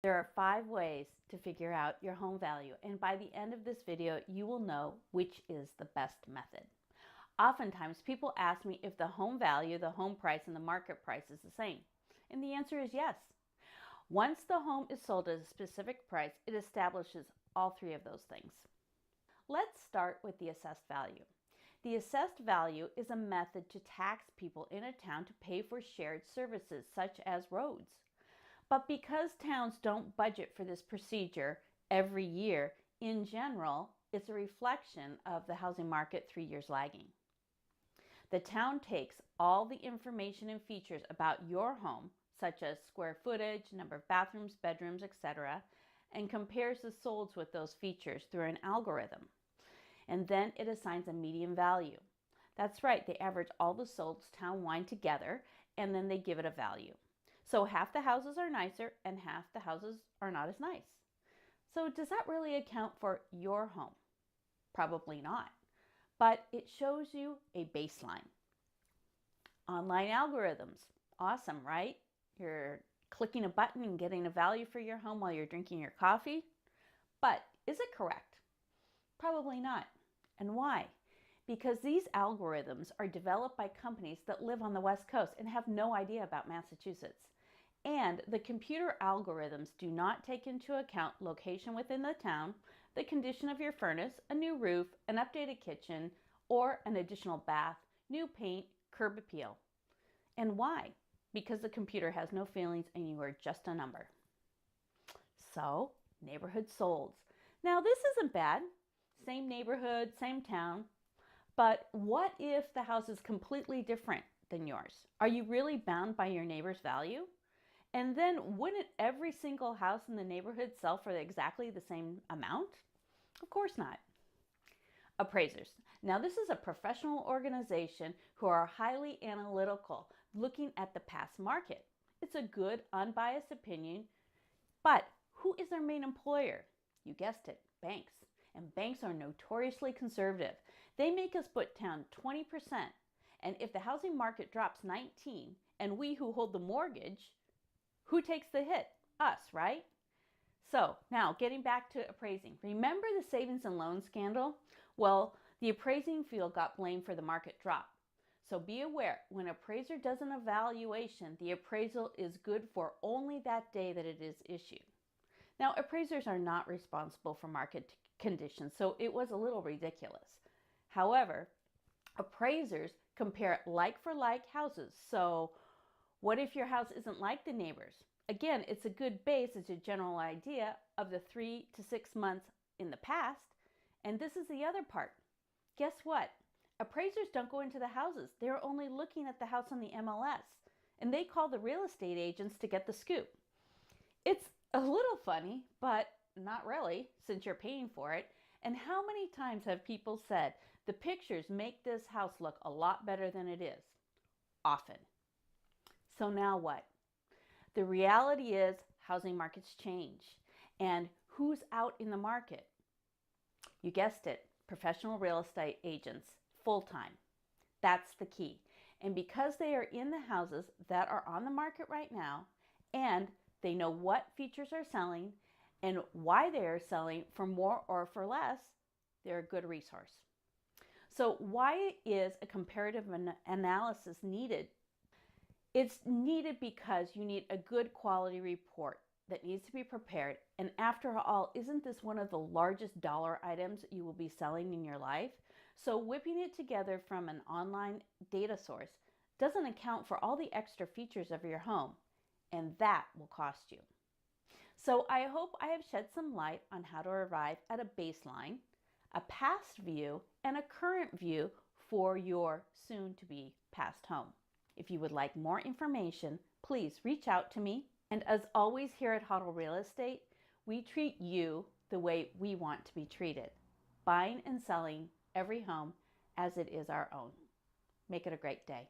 There are 5 ways to figure out your home value, and by the end of this video, you will know which is the best method. Oftentimes, people ask me if the home value, the home price, and the market price is the same. And the answer is yes. Once the home is sold at a specific price, it establishes all 3 of those things. Let's start with the assessed value. The assessed value is a method to tax people in a town to pay for shared services such as roads. But because towns don't budget for this procedure every year, in general, it's a reflection of the housing market 3 years lagging. The town takes all the information and features about your home, such as square footage, number of bathrooms, bedrooms, etc., and compares the solds with those features through an algorithm. And then it assigns a median value. That's right, they average all the solds town-wide together, and then they give it a value. So half the houses are nicer and half the houses are not as nice. So does that really account for your home? Probably not, but it shows you a baseline. Online algorithms, awesome, right? You're clicking a button and getting a value for your home while you're drinking your coffee. But is it correct? Probably not. And why? Because these algorithms are developed by companies that live on the West Coast and have no idea about Massachusetts. And the computer algorithms do not take into account location within the town, the condition of your furnace, a new roof, an updated kitchen, or an additional bath, new paint, curb appeal. And why? Because the computer has no feelings and you are just a number. So, neighborhood solds. Now this isn't bad. Same neighborhood, same town. But what if the house is completely different than yours? Are you really bound by your neighbor's value? And then wouldn't every single house in the neighborhood sell for exactly the same amount? Of course not. Appraisers. Now this is a professional organization who are highly analytical, looking at the past market. It's a good, unbiased opinion, but who is their main employer? You guessed it, banks. And banks are notoriously conservative. They make us put down 20%. And if the housing market drops 19%, and we who hold the mortgage, who takes the hit? Us, right? So now getting back to appraising. Remember the savings and loan scandal? Well, the appraising field got blamed for the market drop. So be aware, when an appraiser does an evaluation, the appraisal is good for only that day that it is issued. Now, appraisers are not responsible for market conditions, so it was a little ridiculous. However, appraisers compare like for like houses. So what if your house isn't like the neighbors? Again, it's a good base, it's a general idea of the 3 to 6 months in the past. And this is the other part. Guess what? Appraisers don't go into the houses. They're only looking at the house on the MLS. And they call the real estate agents to get the scoop. It's a little funny, but not really, since you're paying for it. And how many times have people said, the pictures make this house look a lot better than it is? Often. So now what? The reality is housing markets change. And who's out in the market? You guessed it, professional real estate agents, full-time. That's the key. And because they are in the houses that are on the market right now, and they know what features are selling and why they are selling for more or for less, they're a good resource. So why is a comparative analysis needed? It's needed because you need a good quality report that needs to be prepared. And after all, isn't this one of the largest dollar items you will be selling in your life? So whipping it together from an online data source doesn't account for all the extra features of your home, and that will cost you. So I hope I have shed some light on how to arrive at a baseline, a past view, and a current view for your soon-to-be past home. If you would like more information, please reach out to me. And as always here at Huddle Real Estate, we treat you the way we want to be treated, buying and selling every home as it is our own. Make it a great day.